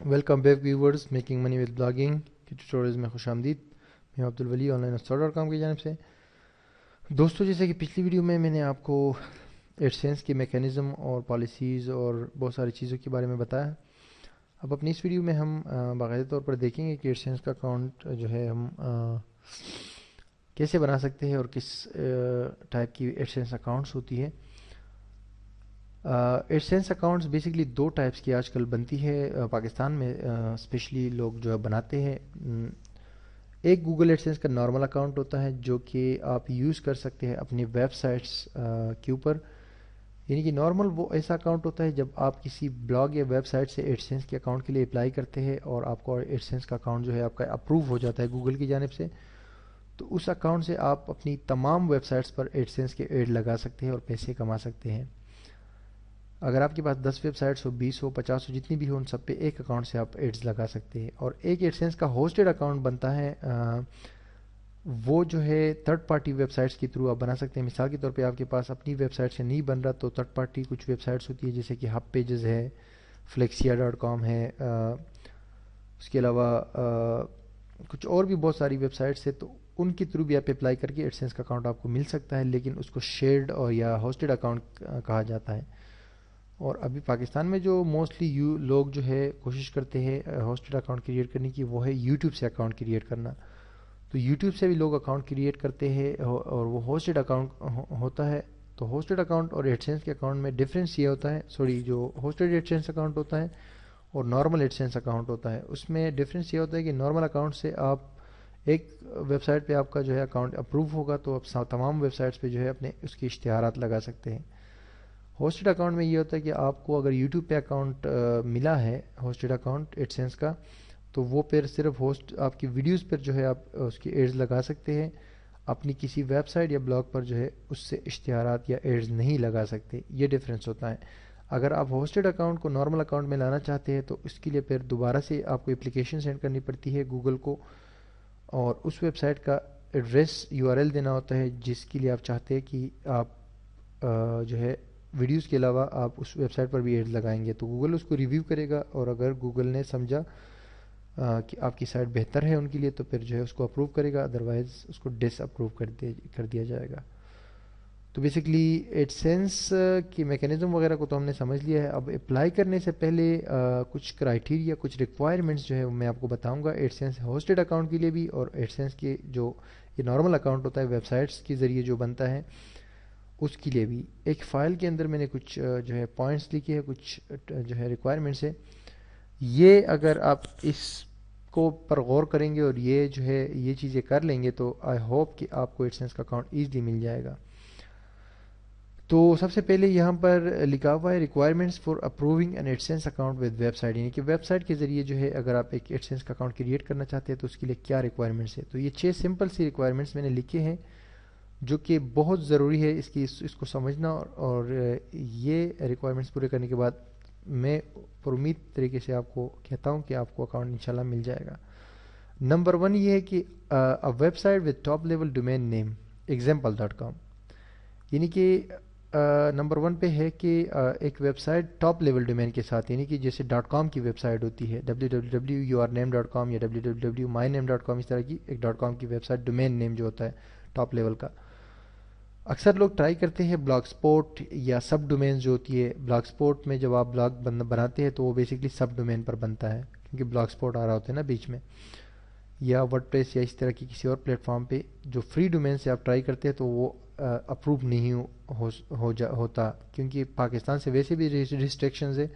Welcome back viewers making money with blogging کی tutorials میں خوش آمدید. میں عبدالولی آن لائن اسٹار.com کی جانب سے. دوستوں, جیسے کہ پچھلی ویڈیو میں نے آپ کو ایڈسینس کی میکینزم اور پالیسیز اور بہت ساری چیزوں کے بارے میں بتایا. اب اپنی اس ویڈیو میں ہم باقاعدہ طور پر دیکھیں گے کہ ایڈسینس کا اکاؤنٹ جو ہے ہم کیسے بنا سکتے ہیں اور کس ٹائپ کی ایڈسینس اکاؤنٹس ہوتی ہے. ایڈسینس اکاؤنٹس بیسکلی دو ٹائپس کی آج کل بنتی ہے پاکستان میں, اسپیشلی لوگ جو ہے بناتے ہیں. ایک گوگل ایڈسینس کا نارمل اکاؤنٹ ہوتا ہے جو کہ آپ یوز کر سکتے ہیں اپنی ویب سائٹس کے اوپر. یعنی کہ نارمل وہ ایسا اکاؤنٹ ہوتا ہے جب آپ کسی بلاگ یا ویب سائٹ سے ایڈسینس کے اکاؤنٹ کے لیے اپلائی کرتے ہیں اور آپ کو ایڈسینس کا اکاؤنٹ جو ہے آپ کا اپروو ہو جاتا ہے گوگل کی جانب سے, تو اس اکاؤنٹ سے آپ اپنی تمام ویب سائٹس پر ایڈسینس کے ایڈ لگا سکتے ہیں اور پیسے کما سکتے ہیں. اگر آپ کے پاس 10 ویب سائٹس ہو, 20 ہو, 50 ہو, جتنی بھی ہو, ان سب پہ ایک اکاؤنٹ سے آپ ایڈز لگا سکتے ہیں. اور ایک ایڈسینس کا ہوسٹڈ اکاؤنٹ بنتا ہے, وہ جو ہے تھرڈ پارٹی ویب سائٹس کے تھرو آپ بنا سکتے ہیں. مثال کے طور پہ آپ کے پاس اپنی ویب سائٹ سے نہیں بن رہا تو تھرڈ پارٹی کچھ ویب سائٹس ہوتی ہے جیسے کہ ہب پیجز ہے, flexia.com ہے, اس کے علاوہ کچھ اور بھی بہت ساری ویب سائٹس ہے, تو ان کے تھرو بھی آپ اپلائی کر کے ایڈسینس کا اکاؤنٹ آپ کو مل سکتا ہے, لیکن اس کو شیئرڈ اور یا ہوسٹڈ اکاؤنٹ کہا جاتا ہے. اور ابھی پاکستان میں جو موسٹلی لوگ جو ہے کوشش کرتے ہیں ہوسٹڈ اکاؤنٹ کریٹ کرنے کی, وہ ہے یوٹیوب سے اکاؤنٹ کریٹ کرنا. تو یوٹیوب سے بھی لوگ اکاؤنٹ کریٹ کرتے ہیں اور وہ ہوسٹڈ اکاؤنٹ ہوتا ہے. تو ہوسٹڈ اکاؤنٹ اور ایڈسینس کے اکاؤنٹ میں ڈفرینس یہ ہوتا ہے, جو ہوسٹڈ ایڈسینس اکاؤنٹ ہوتا ہے اور نارمل ایڈسینس اکاؤنٹ ہوتا ہے, اس میں ڈفرینس یہ ہوتا ہے کہ نارمل اکاؤنٹ سے آپ ایک ویب سائٹ پہ آپ کا جو ہے اکاؤنٹ اپروو ہوگا تو آپ تمام ویب سائٹس پہ جو ہے اپنے اس کے اشتہارات لگا سکتے ہیں. ہوسٹڈ اکاؤنٹ میں یہ ہوتا ہے کہ آپ کو اگر یوٹیوب پہ اکاؤنٹ ملا ہے ہوسٹڈ اکاؤنٹ ایڈسینس کا, تو وہ پھر صرف ہوسٹ آپ کی ویڈیوز پر جو ہے آپ اس کی ایڈز لگا سکتے ہیں. اپنی کسی ویب سائٹ یا بلاگ پر جو ہے اس سے اشتہارات یا ایڈز نہیں لگا سکتے. یہ ڈفرینس ہوتا ہے. اگر آپ ہوسٹڈ اکاؤنٹ کو نارمل اکاؤنٹ میں لانا چاہتے ہیں تو اس کے لیے پھر دوبارہ سے آپ کو اپلیکیشن سینڈ کرنی پڑتی ہے گوگل کو, اور اس ویب سائٹ کا ایڈریس URL دینا ہوتا ہے جس کے لیے آپ چاہتے ہیں کہ آپ جو ہے ویڈیوز کے علاوہ آپ اس ویب سائٹ پر بھی ایڈ لگائیں گے. تو گوگل اس کو ریویو کرے گا, اور اگر گوگل نے سمجھا کہ آپ کی سائٹ بہتر ہے ان کے لیے تو پھر جو ہے اس کو اپروو کرے گا, ادروائز اس کو ڈس اپروو کر دیا جائے گا. تو بیسکلی ایڈسینس کی میکینزم وغیرہ کو تو ہم نے سمجھ لیا ہے. اب اپلائی کرنے سے پہلے کچھ کرائٹیریا, کچھ ریکوائرمنٹس جو ہے میں آپ کو بتاؤں گا ایڈسینس ہوسٹڈ اکاؤنٹ کے لیے بھی, اور ایڈسینس کے جو یہ نارمل اکاؤنٹ ہوتا ہے ویب سائٹس کے ذریعے جو بنتا ہے اس کے لیے بھی. ایک فائل کے اندر میں نے کچھ جو ہے پوائنٹس لکھے ہیں, کچھ جو ہے ریکوائرمنٹس ہے. یہ اگر آپ اس کو پر غور کریں گے اور یہ جو ہے یہ چیزیں کر لیں گے تو آئی ہوپ کہ آپ کو ایڈسینس کا اکاؤنٹ ایزلی مل جائے گا. تو سب سے پہلے یہاں پر لکھا ہوا ہے requirements for approving an AdSense account with website, یعنی کہ ویب سائٹ کے ذریعے جو ہے اگر آپ ایک ایڈسینس کا اکاؤنٹ کریٹ کرنا چاہتے ہیں تو اس کے لیے کیا ریکوائرمنٹس ہے. تو یہ 6 سمپل سی ریکوائرمنٹس میں نے لکھے ہیں جو کہ بہت ضروری ہے اس کو سمجھنا, اور یہ ریکوائرمنٹس پورے کرنے کے بعد میں پر امید طریقے سے آپ کو کہتا ہوں کہ آپ کو اکاؤنٹ انشاءاللہ مل جائے گا. نمبر 1 یہ ہے کہ website with top level domain name example.com, یعنی کہ نمبر 1 پہ ہے کہ ایک website top level domain کے ساتھ, یعنی کہ جیسے .com کی ویب سائٹ ہوتی ہے www.yourname.com یا www.myname.com, اس طرح کی ایک .com کی ویب سائٹ ڈومین نیم جو ہوتا ہے ٹاپ لیول کا. اکثر لوگ ٹرائی کرتے ہیں بلاگ سپوٹ یا سب ڈومینز جو ہوتی ہے. بلاگ سپوٹ میں جب آپ بلاگ بناتے ہیں تو وہ بیسکلی سب ڈومین پر بنتا ہے کیونکہ بلاگ سپوٹ آ رہا ہوتا ہے نا بیچ میں, یا ورڈ پریس یا اس طرح کی کسی اور پلیٹ فارم پہ جو فری ڈومین سے آپ ٹرائی کرتے ہیں تو وہ اپروو نہیں ہوتا, کیونکہ پاکستان سے ویسے بھی ریسٹرکشنز ہے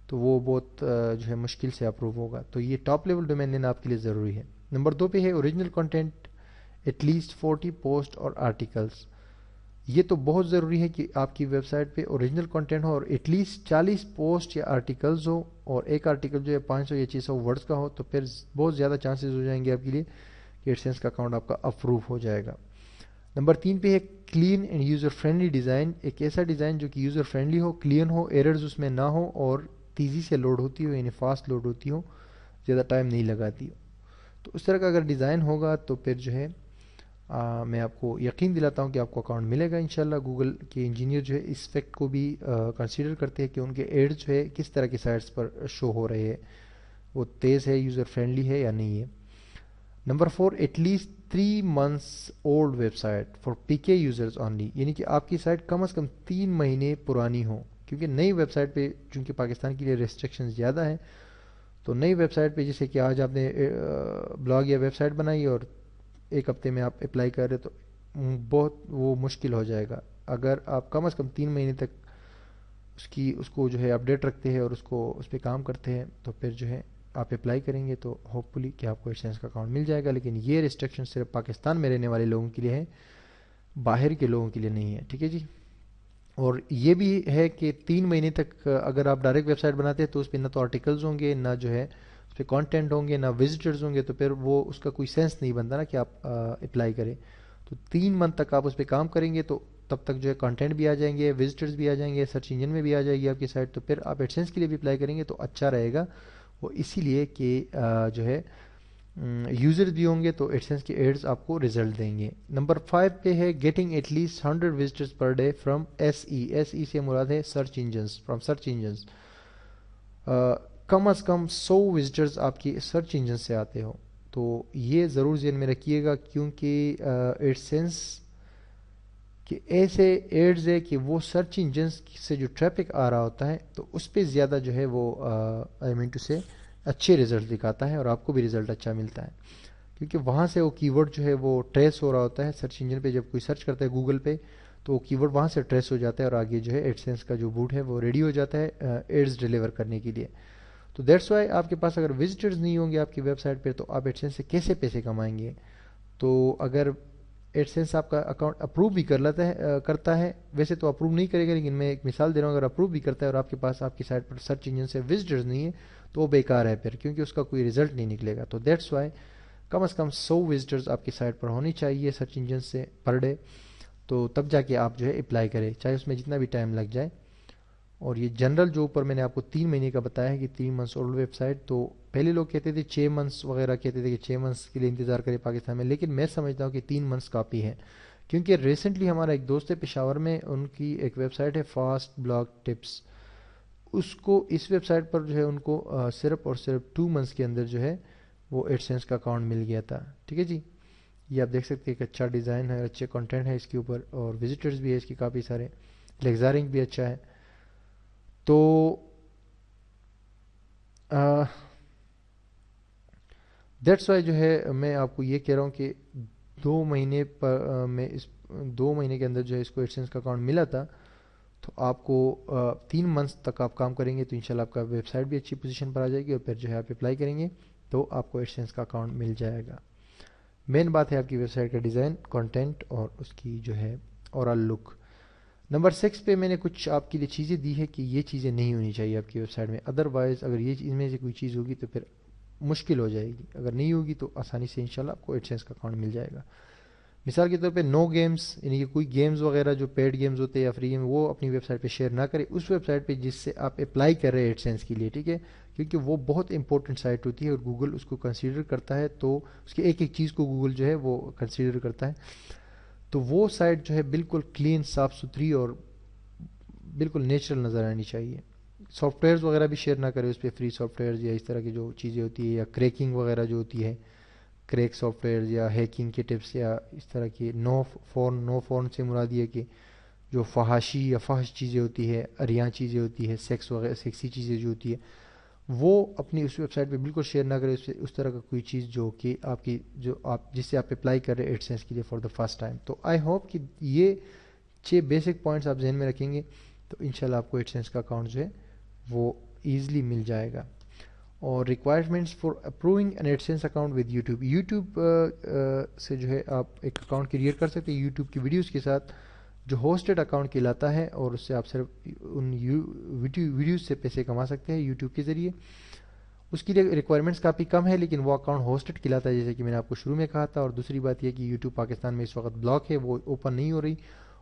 تو وہ بہت جو ہے مشکل سے اپروو ہوگا. تو یہ ٹاپ لیول ڈومین نیم آپ کے لیے ضروری ہے. نمبر 2 پہ ہے original content at least 40 post اور آرٹیکلس. یہ تو بہت ضروری ہے کہ آپ کی ویب سائٹ پہ اوریجنل کنٹینٹ ہو اور ایٹ لیسٹ 40 پوسٹ یا آرٹیکلز ہو, اور ایک آرٹیکل جو ہے 500 یا 600 ورڈز کا ہو, تو پھر بہت زیادہ چانسز ہو جائیں گے آپ کے لیے کہ ایڈسینس کا اکاؤنٹ آپ کا اپروو ہو جائے گا. نمبر 3 پہ ہے clean and user friendly design, ایک ایسا ڈیزائن جو کہ یوزر فرینڈلی ہو, کلین ہو, ایررز اس میں نہ ہو اور تیزی سے لوڈ ہوتی ہو, یعنی فاسٹ لوڈ ہوتی ہو, زیادہ ٹائم نہیں لگاتی ہو. تو اس طرح کا اگر ڈیزائن ہوگا تو پھر جو ہے میں آپ کو یقین دلاتا ہوں کہ آپ کو اکاؤنٹ ملے گا انشاءاللہ. گوگل کے انجینئر جو ہے اس فیکٹ کو بھی کنسیڈر کرتے ہیں کہ ان کے ایڈ جو ہے کس طرح کی سائٹس پر شو ہو رہے ہیں, وہ تیز ہے، یوزر فرینڈلی ہے یا نہیں ہے. Number 4، at least 3 months old website for P K users only, یعنی کہ آپ کی سائٹ کم از کم 3 مہینے پرانی ہو، کیونکہ نئی ویب سائٹ پہ چونکہ پاکستان کے لیے ریسٹرکشن زیادہ ہیں، تو نئی ویب سائٹ پہ جیسے کہ آج آپ نے بلاگ یا ویب سائٹ بنائی اور ایک ہفتے میں آپ اپلائی کر رہے تو بہت وہ مشکل ہو جائے گا. اگر آپ کم از کم 3 مہینے تک اس کو جو ہے اپڈیٹ رکھتے ہیں اور اس پہ کام کرتے ہیں تو پھر جو ہے آپ اپلائی کریں گے تو ہوپ فلی کہ آپ کو ایڈسینس کا اکاؤنٹ مل جائے گا. لیکن یہ ریسٹرکشن صرف پاکستان میں رہنے والے لوگوں کے لیے ہے، باہر کے لوگوں کے لیے نہیں ہے. ٹھیک ہے جی. اور یہ بھی ہے کہ 3 مہینے تک اگر آپ ڈائریکٹ ویب سائٹ بناتے ہیں تو اس پہ نہ تو آرٹیکلز ہوں گے، نہ جو ہے اس پہ کانٹینٹ ہوں گے، نہ وزٹرز ہوں گے، تو پھر وہ اس کا کوئی سینس نہیں بنتا نا کہ آپ اپلائی کریں. تو 3 منتھ تک آپ اس پہ کام کریں گے تو تب تک جو ہے کانٹینٹ بھی آ جائیں گے، وزٹرز بھی آ جائیں گے، سرچ انجن میں بھی آ جائے گی آپ کی سائٹ، تو پھر آپ ایڈسینس کے لیے بھی اپلائی کریں گے تو اچھا رہے گا. وہ اسی لیے کہ جو ہے یوزر بھی ہوں گے تو ایڈسینس کے ایڈز آپ کو رزلٹ دیں گے. نمبر 5 پہ ہے getting at least 100 visitors per day from S E سے مراد ہے search engines, from search engines. کم از کم 100 وزٹرز آپ کی سرچ انجن سے آتے ہو. تو یہ ضرور ذہن میں رکھیے گا کیونکہ ایڈسینس کہ ایسے ایڈز ہے کہ وہ سرچ انجنس سے جو ٹریفک آ رہا ہوتا ہے تو اس پہ زیادہ جو ہے وہ آئی مین ٹو سے اچھے رزلٹ دکھاتا ہے اور آپ کو بھی رزلٹ اچھا ملتا ہے، کیونکہ وہاں سے وہ کی ورڈ جو ہے وہ ٹریس ہو رہا ہوتا ہے. سرچ انجن پہ جب کوئی سرچ کرتا ہے گوگل پہ تو وہ کی ورڈ وہاں سے ٹریس ہو جاتا ہے اور آگے جو ہے ایڈسینس کا جو بوٹ ہے وہ ریڈی ہو جاتا ہے ایڈز ڈیلیور کرنے کے لیے. تو دیٹس وائی آپ کے پاس اگر وزٹرز نہیں ہوں گے آپ کی ویب سائٹ پہ تو آپ ایڈسینس سے کیسے پیسے کمائیں گے. تو اگر ایڈسینس آپ کا اکاؤنٹ اپروو بھی کرتا ہے، ویسے تو اپروو نہیں کرے گا لیکن میں ایک مثال دے رہا ہوں، اگر اپروو بھی کرتا ہے اور آپ کے پاس آپ کی سائٹ پر سرچ انجن سے وزٹرز نہیں ہے تو وہ بیکار ہے پھر، کیونکہ اس کا کوئی رزلٹ نہیں نکلے گا. تو دیٹس وائی کم از کم 100 وزٹرز آپ کی سائٹ پر ہونی چاہیے سرچ انجن سے پر ڈے، تو تب جا کے آپ جو ہے اپلائی کریں، چاہے اس میں جتنا بھی ٹائم لگ جائے. اور یہ جنرل جو اوپر میں نے آپ کو 3 مہینے کا بتایا ہے کہ 3 منتھس اولڈ ویب سائٹ، تو پہلے لوگ کہتے تھے 6 منتھس وغیرہ کہتے تھے کہ 6 منتھس کے لیے انتظار کرے پاکستان میں، لیکن میں سمجھتا ہوں کہ 3 منتھس کافی ہے. کیونکہ ریسنٹلی ہمارا ایک دوست ہے پشاور میں، ان کی ایک ویب سائٹ ہے فاسٹ بلاگ ٹپس، اس ویب سائٹ پر جو ہے ان کو صرف اور صرف 2 منتھس کے اندر جو ہے وہ ایڈسینس کا اکاؤنٹ مل گیا تھا. ٹھیک ہے جی. یہ آپ دیکھ سکتے ہیں کہ اچھا ڈیزائن ہے، اچھے کنٹینٹ ہے اس کے اوپر، اور وزٹرز بھی ہے اس کے کافی سارے، لیگزارنگ بھی اچھا ہے. تو دیٹس وائی جو ہے میں آپ کو یہ کہہ رہا ہوں کہ 2 مہینے میں 2 مہینے کے اندر جو ہے اس کو ایڈسینس کا اکاؤنٹ ملا تھا. تو آپ کو 3 منتھس تک آپ کام کریں گے تو انشاءاللہ آپ کا ویب سائٹ بھی اچھی پوزیشن پر آ جائے گی اور پھر جو ہے آپ اپلائی کریں گے تو آپ کو ایڈسینس کا اکاؤنٹ مل جائے گا. مین بات ہے آپ کی ویب سائٹ کا ڈیزائن، کنٹینٹ اور اس کی جو ہے اوورال لک. نمبر 6 پہ میں نے کچھ آپ کے لیے چیزیں دی ہے کہ یہ چیزیں نہیں ہونی چاہیے آپ کی ویب سائٹ میں، ادروائز اگر یہ ان میں سے کوئی چیز ہوگی تو پھر مشکل ہو جائے گی، اگر نہیں ہوگی تو آسانی سے انشاءاللہ آپ کو ایڈسینس کا اکاؤنٹ مل جائے گا. مثال کے طور پہ نو گیمز، یعنی کہ کوئی گیمز وغیرہ جو پیڈ گیمز ہوتے ہیں یا فری گیم وہ اپنی ویب سائٹ پہ شیئر نہ کرے اس ویب سائٹ پہ جس سے آپ اپلائی کر رہے ہیں ایڈسینس کے لیے. ٹھیک ہے. کیونکہ وہ بہت امپورٹنٹ سائٹ ہوتی ہے اور گوگل اس کو کنسیڈر کرتا ہے، تو اس کی ایک ایک چیز کو گوگل جو ہے وہ کنسیڈر کرتا ہے. تو وہ سائٹ جو ہے بالکل کلین، صاف ستھری اور بالکل نیچرل نظر آنی چاہیے. سافٹ ویئرز وغیرہ بھی شیئر نہ کرے اس پہ، فری سافٹ ویئرز یا اس طرح کی جو چیزیں ہوتی ہے، یا کریکنگ وغیرہ جو ہوتی ہے، کریک سافٹ ویئرز یا ہیکنگ کے ٹپس یا اس طرح کی نو فون سے مراد یہ کہ جو فحاشی یا فحش چیزیں ہوتی ہے، اریاں چیزیں ہوتی ہے، سیکس وغیرہ سیکسی چیزیں جو ہوتی ہے وہ اپنی اس ویب سائٹ پہ بالکل شیئر نہ کرے اس طرح کا کوئی چیز جو کہ جس سے آپ اپلائی کر رہے ہیں ایڈسینس کے لیے فار دا فرسٹ ٹائم. تو آئی ہوپ کہ یہ 6 بیسک پوائنٹس آپ ذہن میں رکھیں گے تو انشاءاللہ آپ کو ایڈسینس کا اکاؤنٹ جو ہے وہ ایزلی مل جائے گا. اور requirements for approving an AdSense account with YouTube سے جو ہے آپ ایک اکاؤنٹ کریٹ کر سکتے ہیں یوٹیوب کی ویڈیوز کے ساتھ جو ہوسٹڈ اکاؤنٹ کہلاتا ہے، اور اس سے آپ صرف ان ویڈیوز سے پیسے کما سکتے ہیں یوٹیوب کے ذریعے. اس کے لیے ریکوائرمنٹس کافی کم ہے لیکن وہ اکاؤنٹ ہوسٹڈ کہلاتا ہے جیسے کہ میں نے آپ کو شروع میں کہا تھا. اور دوسری بات یہ کہ یوٹیوب پاکستان میں اس وقت بلاک ہے، وہ اوپن نہیں ہو رہی،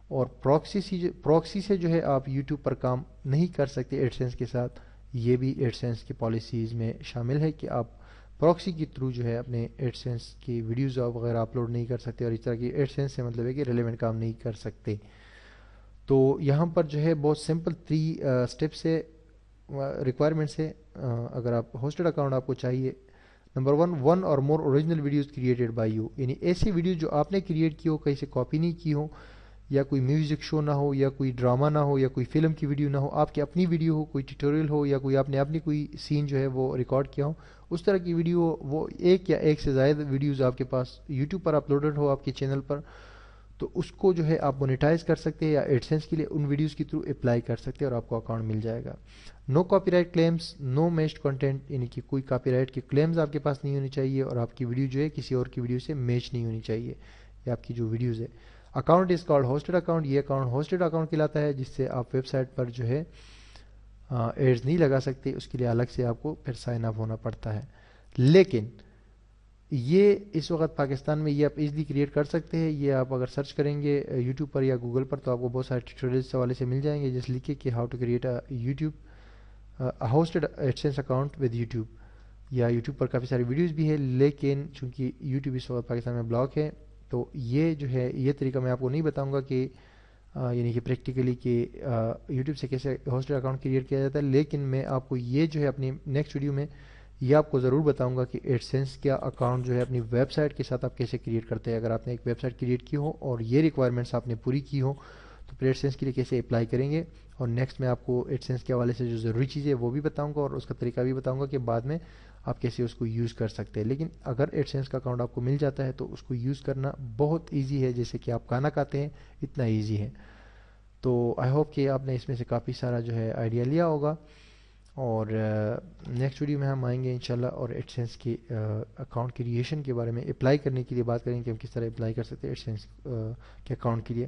اور پراکسی سے جو ہے آپ یوٹیوب پر کام نہیں کر سکتے ایڈسینس کے ساتھ. یہ بھی ایڈسینس کی پالیسیز میں شامل ہے کہ آپ پراکسی کے تھرو جو ہے اپنے ایڈسینس کی ویڈیوز وغیرہ اپلوڈ نہیں کر سکتے، اور اس طرح کی ایڈسینس سے مطلب ہے کہ ریلیونٹ کام نہیں کر سکتے. تو یہاں پر جو ہے بہت سمپل 3 اسٹیپس ہے. ریکوائرمنٹس ہے اگر آپ ہوسٹڈ اکاؤنٹ آپ کو چاہیے. نمبر 1 اور more original videos created by you, یعنی ایسی ویڈیو جو آپ نے کریٹ کی ہو، کہیں سے کاپی نہیں کی ہو، یا کوئی میوزک شو نہ ہو، یا کوئی ڈرامہ نہ ہو، یا کوئی فلم کی ویڈیو نہ ہو، آپ کی اپنی ویڈیو ہو، کوئی ٹیوٹوریل ہو، یا کوئی آپ نے اپنی کوئی سین جو ہے وہ ریکارڈ کیا ہو، اس طرح کی ویڈیو، وہ ایک یا ایک سے زائد ویڈیوز آپ کے پاس یوٹیوب پر اپلوڈڈ ہو آپ کے چینل پر، تو اس کو جو ہے آپ مونیٹائز کر سکتے ہیں یا ایڈسنس کے لیے ان ویڈیوز کے تھرو اپلائی کر سکتے ہیں اور آپ کو اکاؤنٹ مل جائے گا. نو کاپی رائٹ کلیمز، نو میچڈ کنٹینٹ، یعنی کہ کوئی کاپی رائٹ کی کلیمز آپ کے پاس نہیں ہونی چاہیے، اور آپ کی ویڈیو جو ہے کسی اور کی ویڈیو سے میچ نہیں ہونی چاہیے، یہ آپ کی جو ویڈیوز ہے. Account is called hosted account, یہ اکاؤنٹ ہوسٹڈ اکاؤنٹ کہلاتا ہے، جس سے آپ ویب سائٹ پر جو ہے ایڈز نہیں لگا سکتے، اس کے لیے الگ سے آپ کو پھر سائن اپ ہونا پڑتا ہے. لیکن یہ اس وقت پاکستان میں یہ آپ ایزلی کریٹ کر سکتے ہیں. یہ آپ اگر سرچ کریں گے یوٹیوب پر یا گوگل پر تو آپ کو بہت سارے ٹیوٹوریلز حوالے سے مل جائیں گے، جس لکھے کہ how to create YouTube hosted AdSense account with YouTube, یا یوٹیوب پر کافی ساری ویڈیوز بھی ہے. لیکن چونکہ یوٹیوب اس وقت پاکستان میں بلاک ہے، تو یہ جو ہے یہ طریقہ میں آپ کو نہیں بتاؤں گا کہ یعنی کہ پریکٹیکلی کہ یوٹیوب سے کیسے ہوسٹڈ اکاؤنٹ کریٹ کیا جاتا ہے. لیکن میں آپ کو یہ جو ہے اپنی نیکسٹ ویڈیو میں یہ آپ کو ضرور بتاؤں گا کہ ایڈسنس کا اکاؤنٹ جو ہے اپنی ویب سائٹ کے ساتھ آپ کیسے کریٹ کرتے ہیں. اگر آپ نے ایک ویب سائٹ کریٹ کی ہو اور یہ ریکوائرمنٹس آپ نے پوری کی ہو تو پھر ایڈسنس کے لیے کیسے اپلائی کریں گے. اور نیکسٹ میں آپ کو ایڈسنس کے حوالے سے جو ضروری چیزیں وہ بھی بتاؤں گا، اور اس کا طریقہ بھی بتاؤں گا کہ بعد میں آپ کیسے اس کو یوز کر سکتے ہیں. لیکن اگر ایڈسنس کا اکاؤنٹ آپ کو مل جاتا ہے تو اس کو یوز کرنا بہت ایزی ہے، جیسے کہ آپ کھانا کھاتے ہیں اتنا ایزی ہے. تو آئی ہوپ کہ آپ نے اس میں سے کافی سارا جو ہے آئیڈیا لیا ہوگا، اور نیکسٹ ویڈیو میں ہم آئیں گے انشاءاللہ اور ایڈسنس کی اکاؤنٹ کریشن کے بارے میں اپلائی کرنے کے لیے بات کریں کہ ہم کس طرح اپلائی کر سکتے ہیں ایڈسنس کے اکاؤنٹ کے لیے.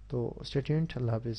تو اسٹے ٹیونڈ، اللہ حافظ.